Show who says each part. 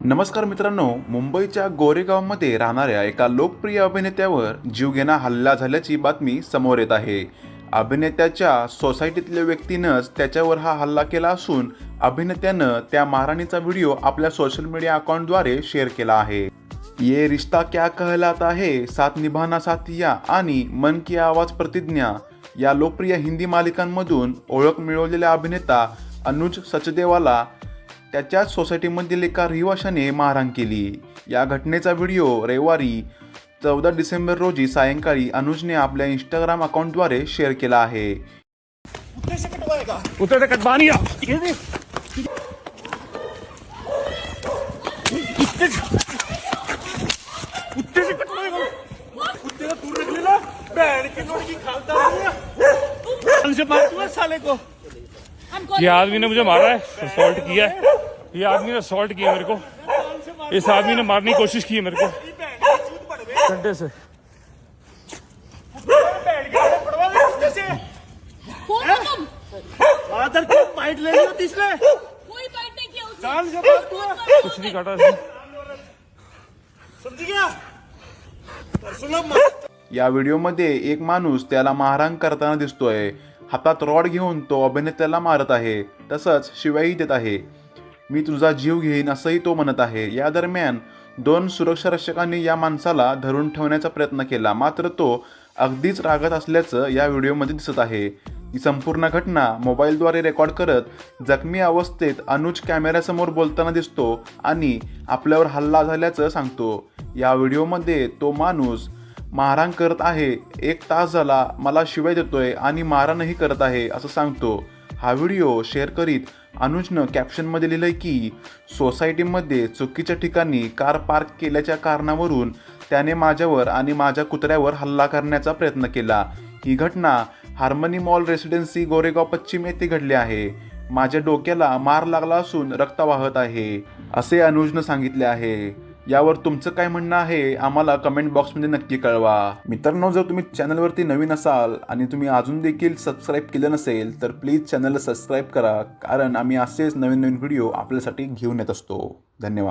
Speaker 1: नमस्कार मित्रांनो, मुंबईच्या गोरेगावमध्ये राहणाऱ्या एका लोकप्रिय अभिनेत्यावर जीवघेणा हल्ला झाल्याची बातमी समोर येत आहे. अभिनेत्याच्या सोसायटीतल्या व्यक्तीनंच त्याच्यावर हा हल्ला केला असून अभिनेत्यानं त्या मारहाणीचा व्हिडिओ आपल्या सोशल मीडिया अकाउंटद्वारे शेअर केला आहे. ये रिश्ता क्या कहलाता है, साथ निभाना साथिया आणि मन की आवाज प्रतिज्ञा या लोकप्रिय हिंदी मालिकांमधून ओळख मिळवलेला अभिनेता अनुज सचदेवाला त्याच्याच सोसायटीमधील एका रहिवाशाने मारहाण केली. या घटनेचा व्हिडिओ रविवारी 14 डिसेंबर रोजी सायंकाळी अनुजने आपल्या इंस्टाग्राम अकाउंटद्वारे शेअर केला आहे.
Speaker 2: ये आदमी ने मुझे मारा है, असॉल्ट किया है। ये आदमी ने असॉल्ट किया मेरे को। इस आदमी ने मारने की कोशिश की है मेरे को डंडे से। कुछ नहीं काटा इसने।
Speaker 1: या व्हिडिओमध्ये एक माणूस त्याला मारहाण करताना दिसतोय. हातात रॉड घेऊन तो अभिनेत्याला मारत आहे, तसंच शिव्याही देत आहे. मी तुझा जीव घेईन असंही तो म्हणत आहे. या दरम्यान 2 सुरक्षा रक्षकांनी या माणसाला धरून ठेवण्याचा प्रयत्न केला, मात्र तो अगदीच रागात असल्याचं या व्हिडिओमध्ये दिसत आहे. ही संपूर्ण घटना मोबाईलद्वारे रेकॉर्ड करत जखमी अवस्थेत अनुज कॅमेऱ्यासमोर बोलताना दिसतो आणि आपल्यावर हल्ला झाल्याचं सांगतो. या व्हिडिओमध्ये तो माणूस मारहाण करत आहे, 1 तास झाला मला शिवाय देतोय आणि मारहाणही करत आहे असं सांगतो. हा व्हिडिओ शेअर करीत अनुजनं कॅप्शनमध्ये लिहिलंय की सोसायटीमध्ये चुकीच्या ठिकाणी कार पार्क केल्याच्या कारणावरून त्याने माझ्यावर आणि माझ्या कुत्र्यावर हल्ला करण्याचा प्रयत्न केला. ही घटना हार्मनी मॉल रेसिडेन्सी गोरेगाव पश्चिम येथे घडली आहे. माझ्या डोक्याला मार लागला असून रक्त वाहत आहे असे अनुजनं सांगितले आहे. यावर तुमचं काय म्हणणं आहे आम्हाला कमेंट बॉक्समध्ये नक्की कळवा. मित्रांनो, जर तुम्ही चॅनलवरती नवीन असाल आणि तुम्ही अजून देखील सबस्क्राईब केलं नसेल तर प्लीज चॅनलला सबस्क्राईब करा, कारण आम्ही असेच नवीन नवीन व्हिडिओ आपल्यासाठी घेऊन येत असतो. धन्यवाद.